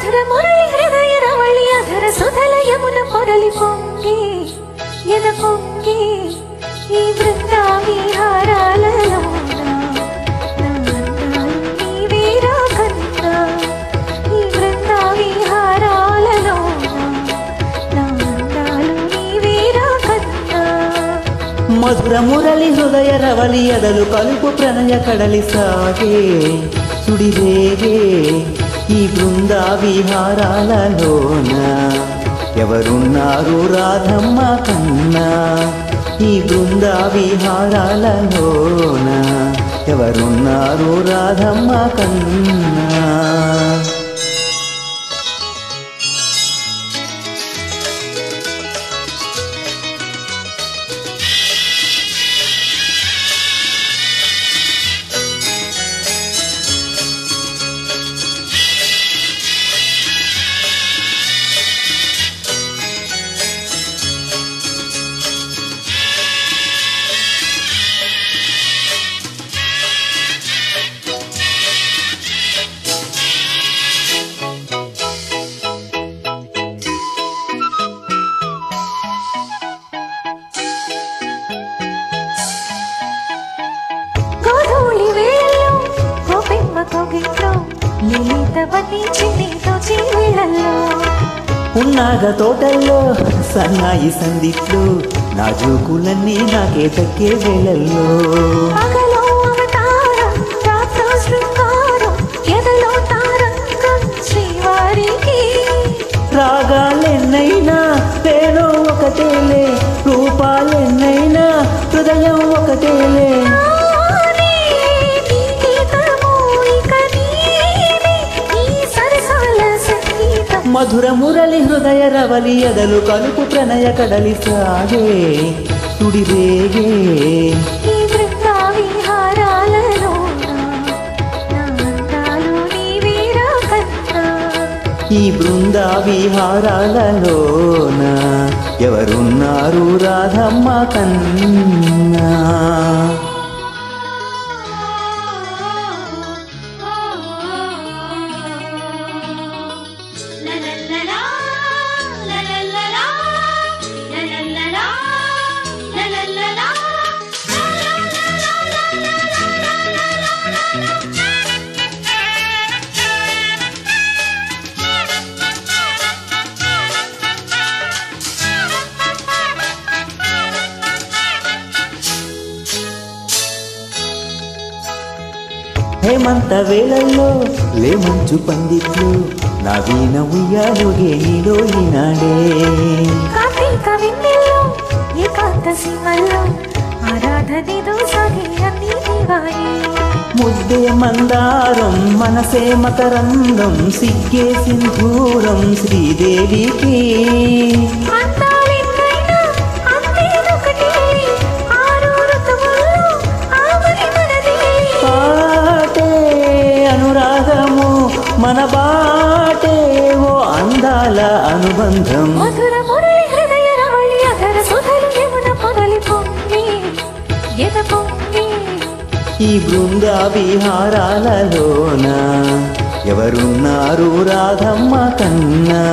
మధుర మురళి హృదయ రవళి అధర సుధల యమున పొరలి పొంగి ఎద పొంగి ఈ బృందా విహారాలలో మధుర మురళి హృదయ రవలి ఎదలు కలుపు ప్రణయ కడలి సాగే సుడిరేగే ఈ బృందా విహారాలలోన ఎవరున్నారు రాధమ్మ కన్నా ఈ బృందా విహారాలలోన ఎవరున్నారు రాధమ్మ కన్నా ఉన్నాగ తోటల్లో సన్నాయి సందిట్లో నా జోకులన్నీ నాకే తక్కే వేళల్లో రాగాలెన్నైనా తేనో ఒకటేలే రూపాలెన్నైనా హృదయం ఒకటేలే మధుర మురళి హృదయ రవలి ఎదలు కలుపు ప్రణయ కడలి సాగే సుడిరేగే ఈ బృందా విహారాలలోన ఈ బృందా విహారాలలోన ఎవరున్నారు రాధమ్మ కన్నా హేమంత వేళల్లో లేమంచు పందిట్లు నా వీణ ఉయ్యాలుగే నీలో ఈనాడే కార్తీక వెన్నెల్లో ఏకాంత సీమల్లో ఆరాధనేదో సాగే అన్ని నీవాయే ముద్దే మందారం మనసే మకరందం సిగ్గే సింధూరం శ్రీదేవికి మన బాటే ఓ అందాల అనుబంధం మధుర మురళి హృదయ రవళి అధర సుధల యమున పొరలి పొంగి ఎద పొంగి ఈ బృందా విహారాలలోన ఎవరున్నారు రాధమ్మ కన్నా